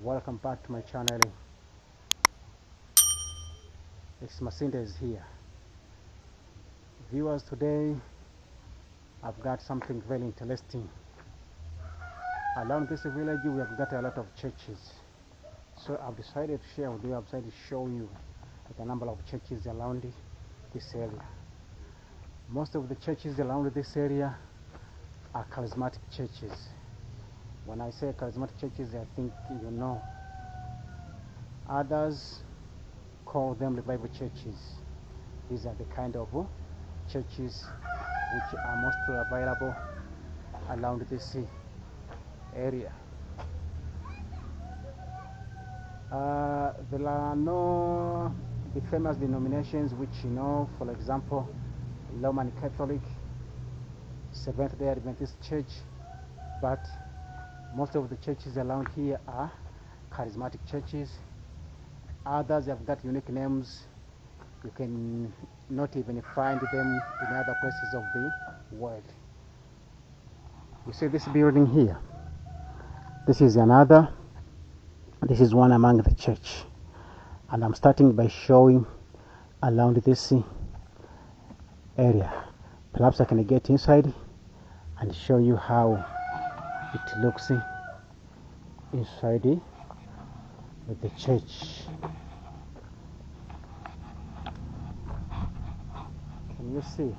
Welcome back to my channel. It's Masinde here. Viewers, today I've got something very interesting. Around this village we have got a lot of churches. So I've decided to share with you, I've decided to show you the number of churches around this area. Most of the churches around this area are charismatic churches. When I say charismatic churches, I think you know. Others call them revival churches. These are the kind of churches which are mostly available around this area. There are no the famous denominations which you know, for example, Roman Catholic, Seventh-day Adventist Church, but most of the churches around here are charismatic churches. Others have got unique names. You can not even find them in other places of the world. You see this building here? This is another. This is one among the church. And I'm starting by showing around this area. Perhaps I can get inside and show you how it looks inside the church. Can you see?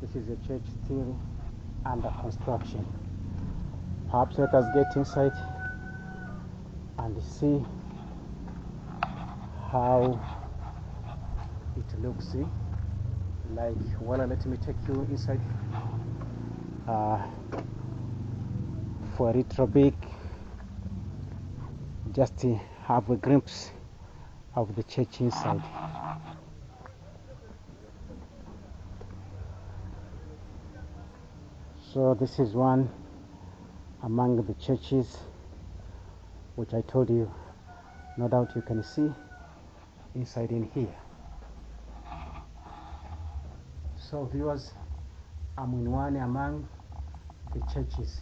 This is a church still under construction. Perhaps let us get inside and see how it looks like. Well, let me take you inside for a little bit, just to have a glimpse of the church inside. So this is one among the churches which I told you, no doubt you can see inside in here. So viewers, I'm in one among the churches.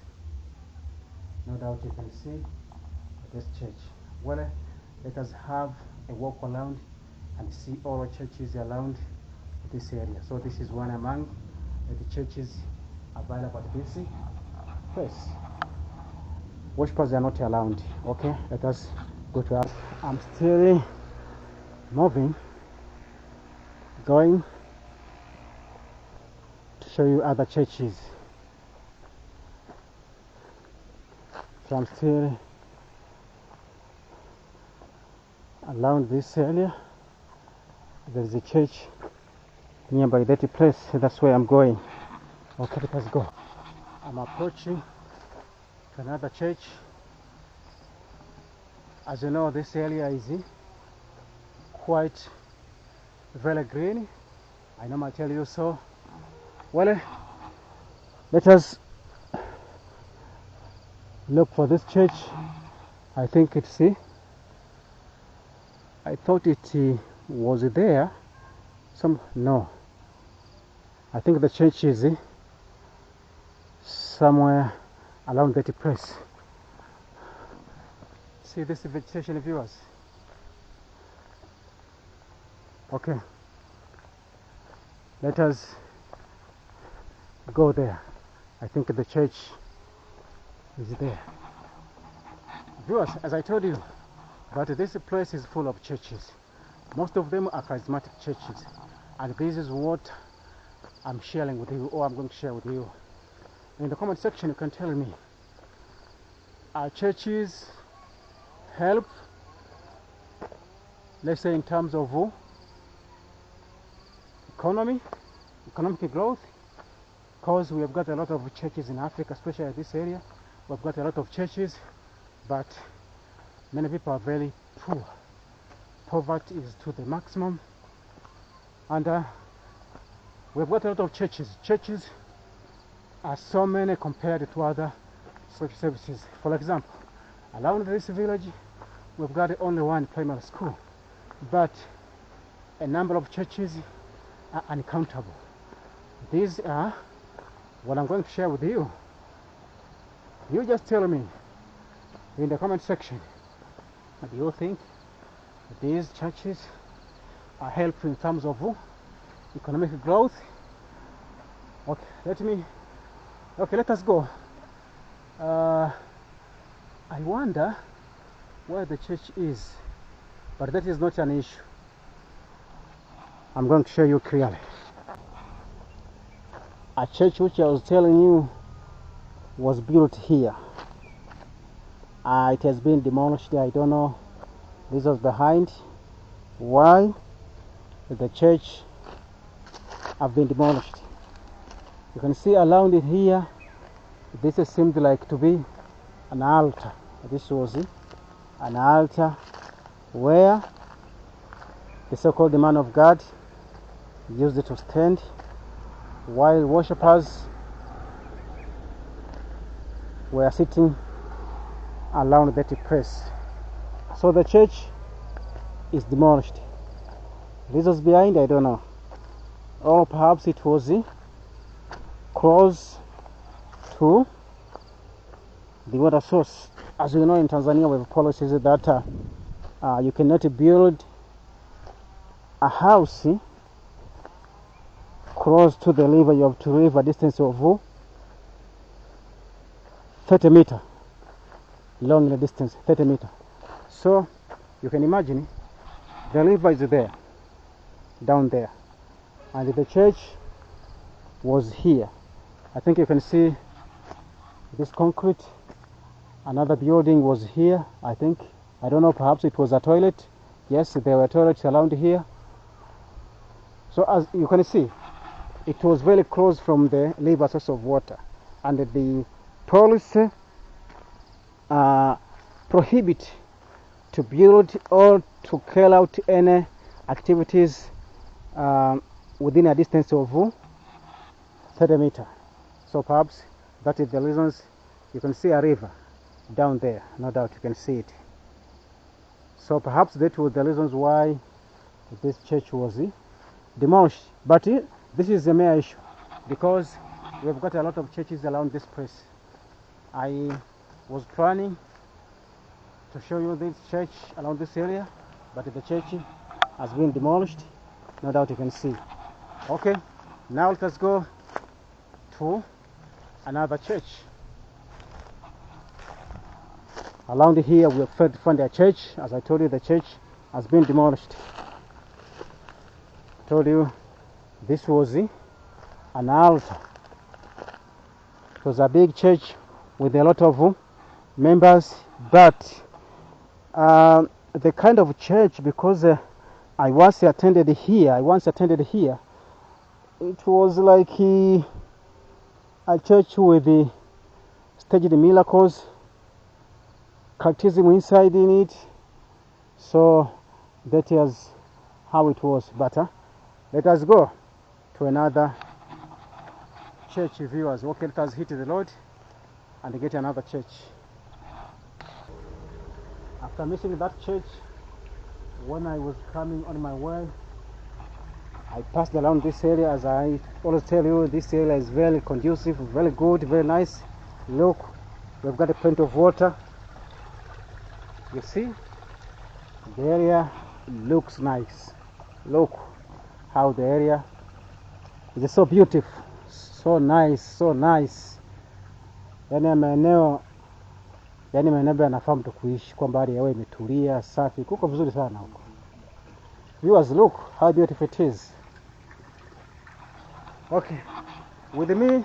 No doubt you can see this church. Well, let us have a walk around and see all the churches around this area. So this is one among the churches available at this place. Worshippers are not allowed. Okay, let us go to us. I'm still moving, going to show you other churches. So I'm still around this area. There is a church nearby that place. That's where I'm going. Okay, let us go. I'm approaching to another church. As you know, this area is quite very green. I know I tell you so. Well, let us look for this church. I think it's I thought it was there. No. I think the church is somewhere around that place. See this vegetation, viewers? Okay. Let us go there. I think the church is there. Viewers, as I told you, but this place is full of churches. Most of them are charismatic churches. And this is what I'm sharing with you, or I'm going to share with you. In the comment section, you can tell me, are churches help, let's say in terms of economic growth? Because we have got a lot of churches in Africa, especially this area. We've got a lot of churches, but many people are very poor. Poverty is to the maximum, and we've got a lot of churches. Churches are so many compared to other social services. For example, around this village, we've got only one primary school, but a number of churches are uncountable. These are what I'm going to share with you. You just tell me, in the comment section. Do you think these churches are helpful in terms of economic growth? Okay, let us go. I wonder where the church is, but that is not an issue. I'm going to show you clearly. A church which I was telling you was built here. It has been demolished. I don't know. This was behind. Why the church have been demolished? You can see around it here. This seemed like to be an altar. This was an altar where the so-called man of God used it to stand while worshippers were sitting around that place. So the church is demolished. This was behind, I don't know. Or perhaps it was close to the water source. As you know, in Tanzania we have policies that you cannot build a house close to the river. You have to live a distance of 30 meters long in the distance, 30 meters. So you can imagine the river is there, down there, and the church was here. I think you can see this concrete. Another building was here, I think. I don't know, perhaps it was a toilet. Yes, there were toilets around here. So as you can see, it was very close from the river source of water, and the policy prohibit to build or to carry out any activities within a distance of 30 meters. So perhaps that is the reasons. You can see a river down there, no doubt you can see it. So perhaps that was the reasons why this church was demolished. But this is a major issue because we've got a lot of churches around this place. I was planning to show you this church around this area, but the church has been demolished, no doubt you can see. Okay, now let us go to another church. Around here we have found a church. As I told you, the church has been demolished. I told you this was an altar. It was a big church with a lot of members, but the kind of church, because I once attended here, it was like a church with staged miracles, cultism inside in it. So that is how it was. But let us go to another church, viewers. Okay, let us hit the road and get another church. After missing that church, when I was coming on my way, I passed around this area. As I always tell you, this area is very conducive, very good, very nice. Look, we've got plenty of water. You see, the area looks nice. Look how the area is so beautiful, so nice, so nice. Yani maeneo yanafaa mtu kuishi, kwamba hali ya hewa imetulia, safi, kuko vizuri sana huko. Viewers, look how beautiful it is. Okay, with me,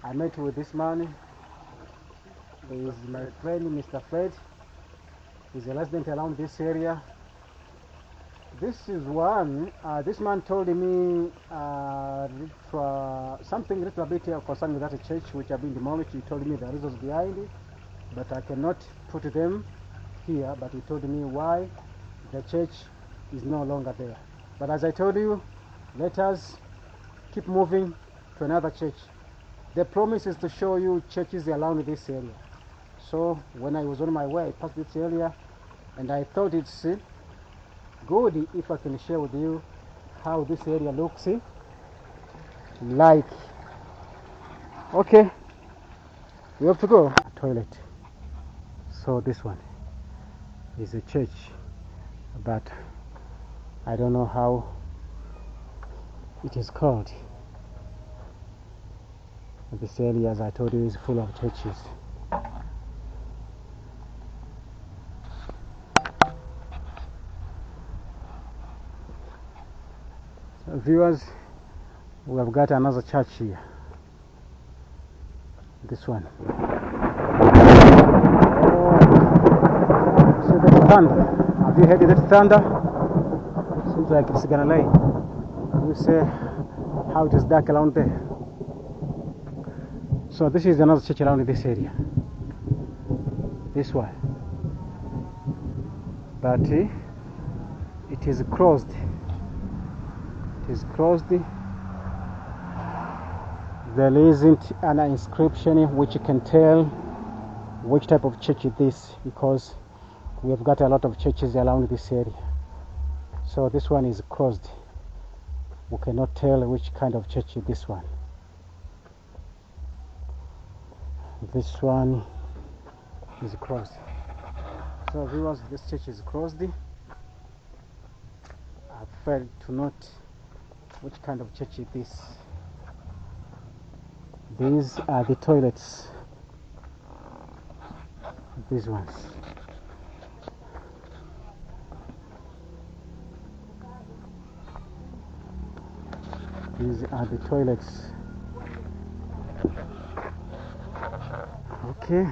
I met with this man. He is my friend, Mr. Fred. He's a resident around this area. This is one. This man told me something little bit concerning that church which have been demolished. He told me the reasons behind it, but I cannot put them here. But he told me why the church is no longer there. But as I told you, let us keep moving to another church. The promise is to show you churches around this area. So when I was on my way, I passed this area, and I thought it's good if I can share with you how this area looks like. Okay, We have to go. Toilet. So this one is a church, but I don't know how it is called. This area, as I told you, is full of churches. So viewers, we have got another church here. This one. Oh, see that thunder? Have you heard that thunder? Seems like it's gonna rain. You say how it is dark around there. So this is another church around this area. This one. But it is closed. It is closed. There isn't an inscription which can tell which type of church it is, because we have got a lot of churches around this area. So this one is closed. We cannot tell which kind of church is this one. This one is closed. So viewers, this church is closed. I failed to note which kind of church it is. These are the toilets. These ones. These are the toilets. Okay.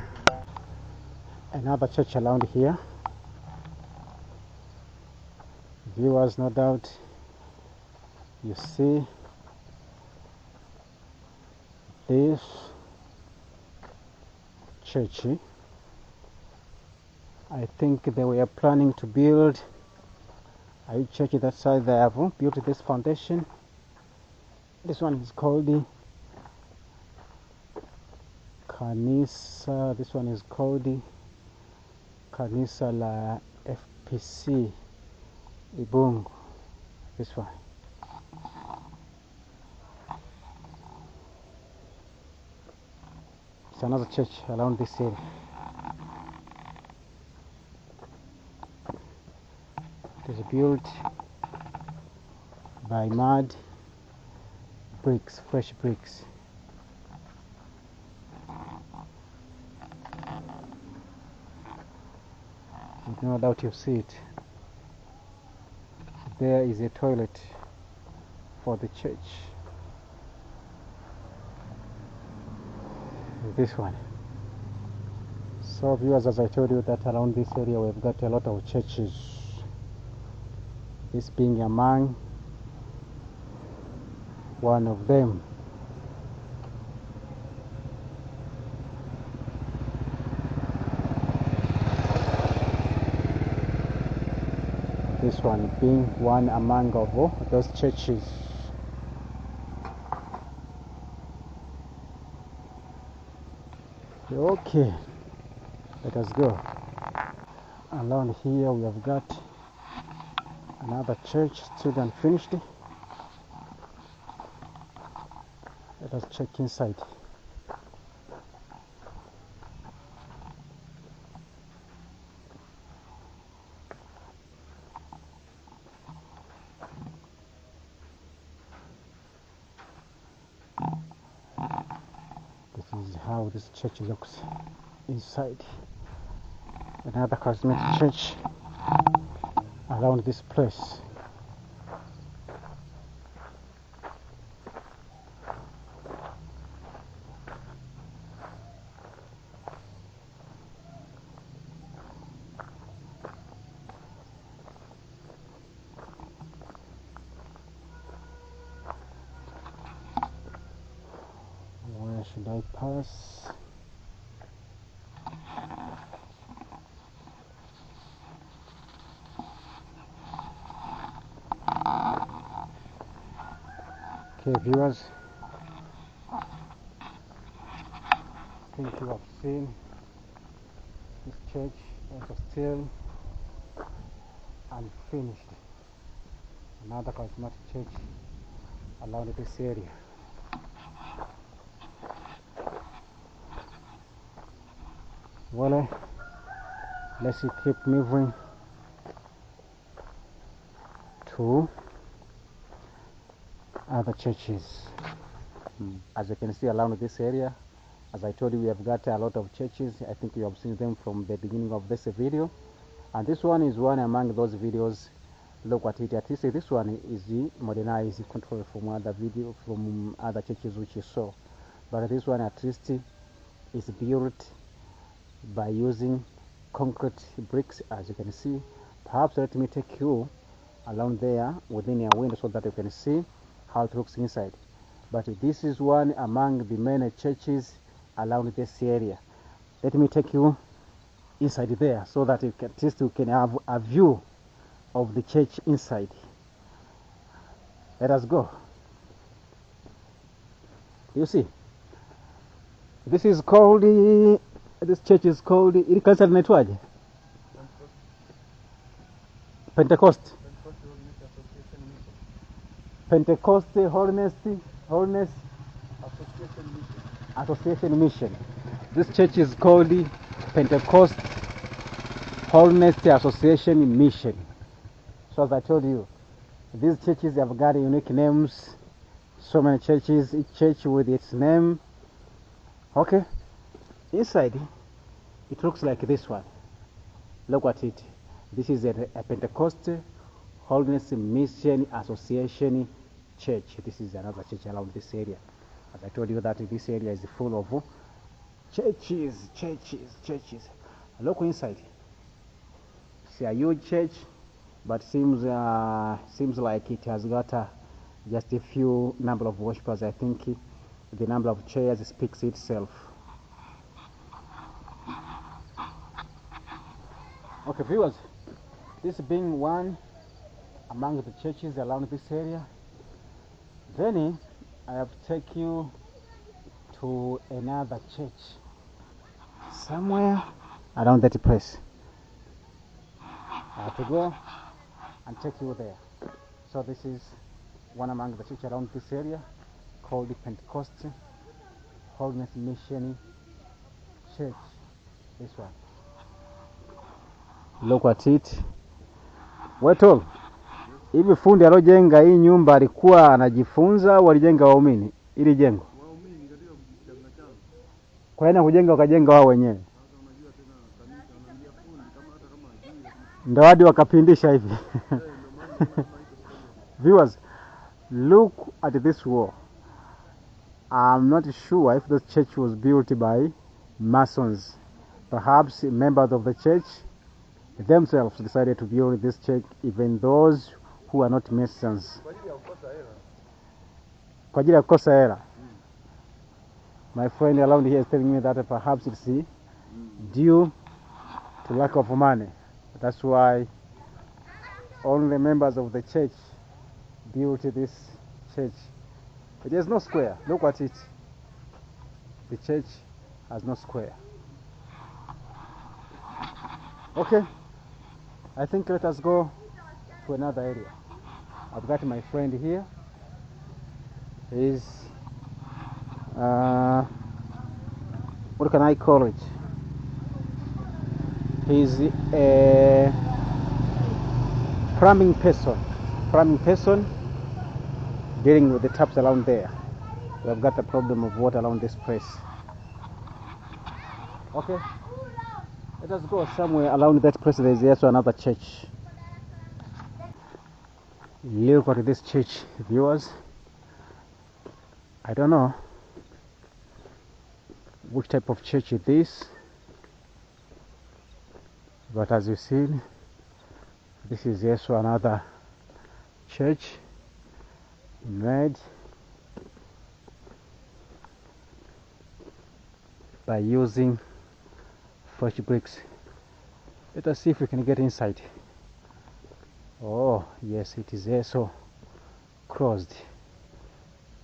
Another church around here. Viewers, no doubt you see this church. I think they were planning to build a church that side. They have built this foundation. This one is called the Kanisa. This one is called the Kanisa la FPC Ibungu. This one. It's another church around this area. It is built by mud bricks, fresh bricks. With no doubt you see it. There is a toilet for the church. This one. So viewers, as I told you, that around this area we've got a lot of churches. This being among one of them. This one being one among of those churches. Okay, let us go. Around here we have got another church still unfinished. Let us check inside. This is how this church looks inside. Another charismatic church around this place. Where should I pass? Okay, viewers, I think you have seen this church also still unfinished. Another charismatic church around this area. Well, let's keep moving to other churches. As you can see around this area, as I told you, we have got a lot of churches. I think you have seen them from the beginning of this video, and this one is one among those videos. Look at it. At least this one is modernized, control from other churches which you saw, but this one at least is built by using concrete bricks, as you can see. Perhaps let me take you around there within your window so that you can see how it looks inside. But this is one among the many churches around this area. Let me take you inside there so that at least you can have a view of the church inside. Let us go. You see, this is called this church is called kanisa linaitwaje? Pentecost Holiness Association Mission. This church is called Pentecost Holiness Association Mission. So as I told you, these churches have got unique names. So many churches, each church with its name. Okay, inside it looks like this one. Look at it. This is a Pentecost Holiness Mission Association church. This is another church around this area. As I told you that this area is full of churches. Look inside. It's a huge church, but seems like it has got just a few number of worshippers. I think the number of chairs speaks itself. Okay, viewers, this being one among the churches around this area, then I have to take you to another church somewhere around that place. I have to go and take you there. So this is one among the churches around this area called the Pentecost Holiness Mission Church. This one. Look at it. Weto, hivi fundi alojenga hii nyumba alikuwa anajifunza au alijenga waumini ili jengo? Waumini katika kichanga chao. Kwa nini kujenga wakajenga wao wenyewe? Sasa unajua tena kanisa anaambia fundi kama hata kama ajui. Ndio hadi wakapindisha hivi. Viewers, look at this wall. I'm not sure if the church was built by Masons. Perhaps members of the church themselves decided to build this church, even those who are not Masons. Kwa ajili ya kukosa hela. My friend around here is telling me that perhaps it's due to lack of money. That's why only the members of the church built this church. But there's no square. Look at it. The church has no square. Okay, I think let us go to another area. I've got my friend here. He's what can I call it? He's a plumbing person dealing with the taps around there. We have got a problem of water around this place. Okay, let us go somewhere around that place. There is also another church. Look at this church, viewers. I don't know which type of church it is, but as you see, this is also another church made by using fresh bricks. Let us see if we can get inside. Oh yes, it is also closed,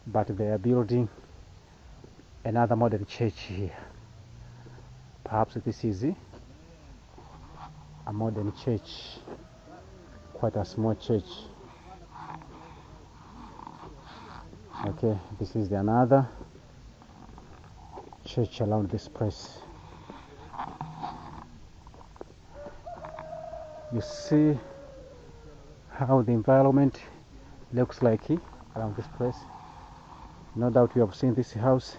but they are building another modern church here. Perhaps this is a modern church, quite a small church. Okay, this is another church around this place. You see how the environment looks like around this place. No doubt you have seen this house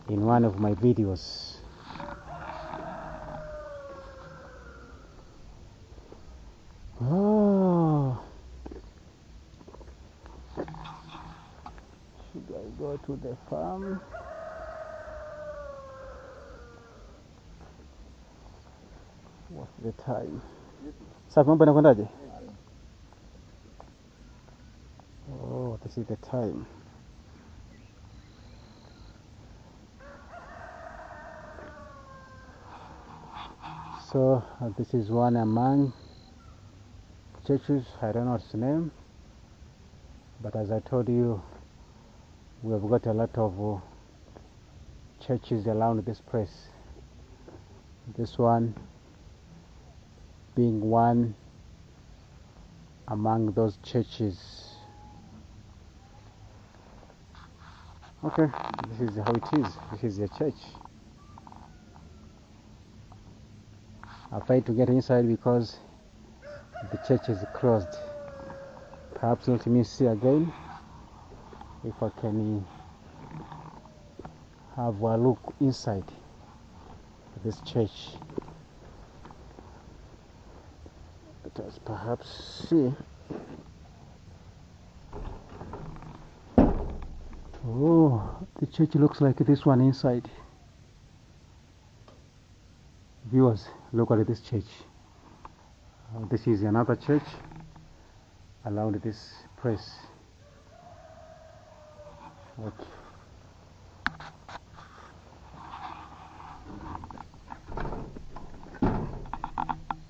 in one of my videos. Oh, should I go to the farm? What's the time? Sasa mambo yanakwendaje? Oh, this is the time. So this is one among churches. I don't know its name, but as I told you, we have got a lot of churches around this place. This one being one among those churches. Okay, this is how it is. This is a church. I'll try to get inside because the church is closed. Perhaps let me see again if I can have a look inside this church. Let us perhaps see. Oh, the church looks like this one inside. Viewers, look at this church. This is another church around this place. Okay.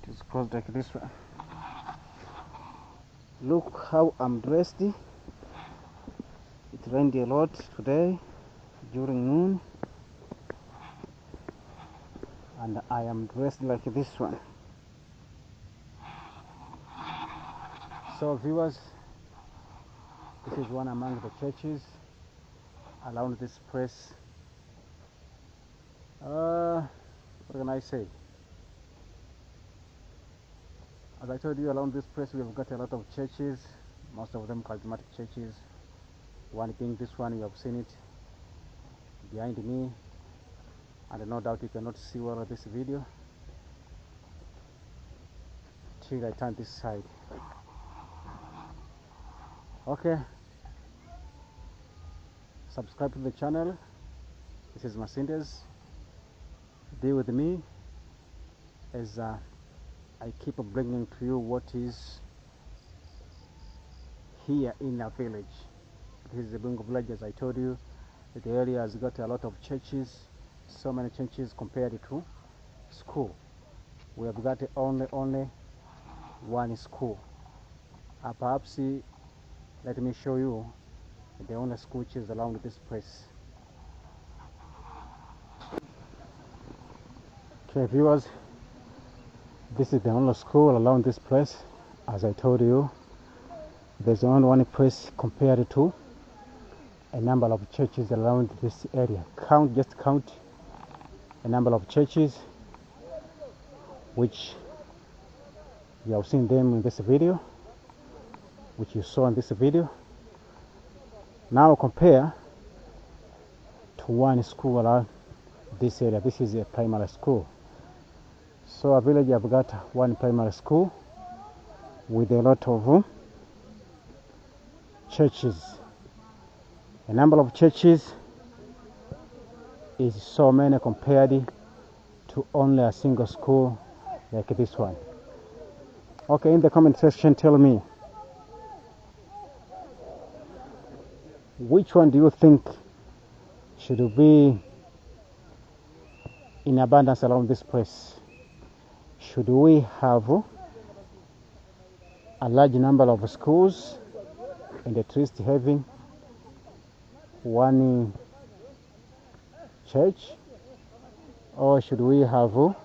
It is closed like this one. Look how I'm dressed. It rained a lot today during noon, and I am dressed like this one. So viewers, this is one among the churches around this place. What can I say? As I told you, around this place we have got a lot of churches, most of them charismatic churches. One being this one, you have seen it behind me, and no doubt you cannot see well this video till I turn this side. Okay, subscribe to the channel. This is Masindes. Be with me as I keep bringing to you what is here in our village. This is the Bungo village. As I told you, the area has got a lot of churches, so many churches compared to school. We have got only one school. Perhaps let me show you the only school which is around this place. Okay viewers, this is the only school around this place. As I told you, there's only one place compared to a number of churches around this area. Just count a number of churches which you have seen them in this video, which you saw in this video. Now compare to one school around this area. This is a primary school. So a village have got one primary school with a lot of churches. A number of churches is so many compared to only a single school like this one. Okay, in the comment section tell me, which one do you think should be in abundance around this place? Should we have a large number of schools and at least having one church, or should we have a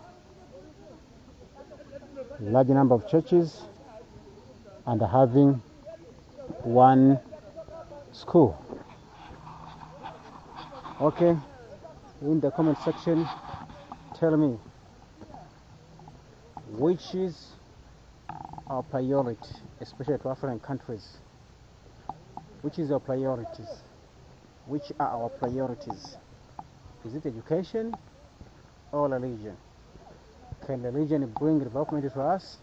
large number of churches and having one school? Okay, in the comment section tell me, which is our priority, especially to African countries. Which is our priorities? Which are our priorities? Is it education or religion? Can religion bring development to us?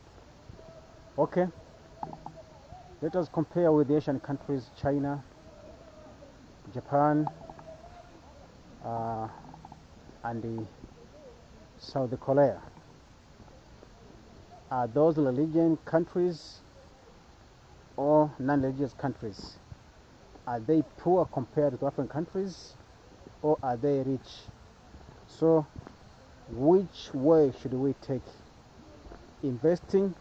Okay. Let us compare with the Asian countries, China, Japan, and the South Korea. Are those religion countries or non-religious countries? Are they poor compared to African countries, or are they rich? So which way should we take? Investing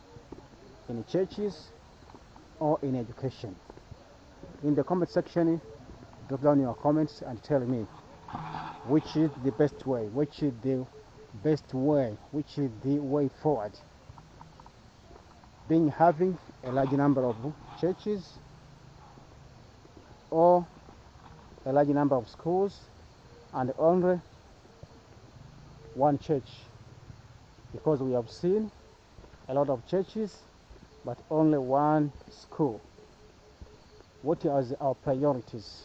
in churches or in education? In the comment section, drop down your comments and tell me which is the best way, which is the best way, which is the way forward. Being having a large number of churches or a large number of schools and only one church, because we have seen a lot of churches but only one school. What are our priorities,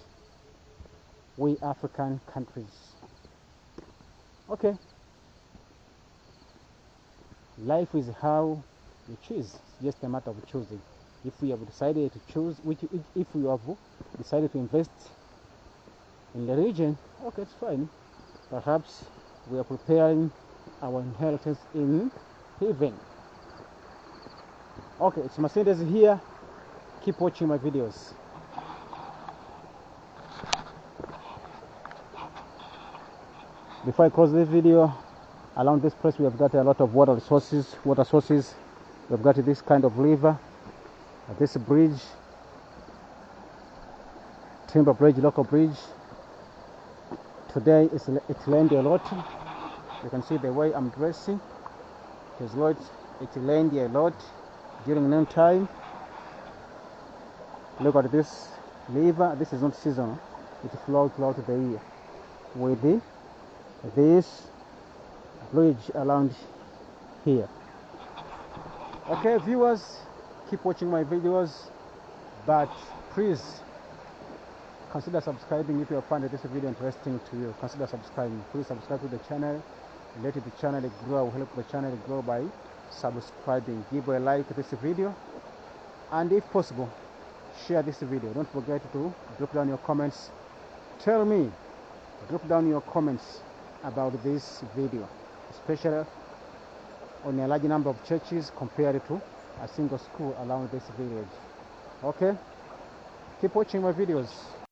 we African countries? Okay, life is how you choose. It's just a matter of choosing. If we have decided to choose, if we have decided to invest in the region, okay, it's fine. Perhaps we are preparing our inheritance in heaven. Okay, it's Mercedes here. Keep watching my videos. Before I close this video, along this place we have got a lot of water sources. We've got this kind of river, this bridge, timber bridge, local bridge. Today it rained a lot. You can see the way I'm dressing. It rained a lot during noon time. Look at this river. This is not seasonal. It flows throughout the year with this bridge around here. Okay, viewers, keep watching my videos, but please consider subscribing. If you find this video interesting to you, consider subscribing. Please subscribe to the channel. Let the channel grow. Help the channel grow by subscribing. Give a like to this video, and if possible, share this video. Don't forget to drop down your comments. Tell me, drop down your comments about this video, especially on a large number of churches compared to a single school around this village. Okay, keep watching my videos.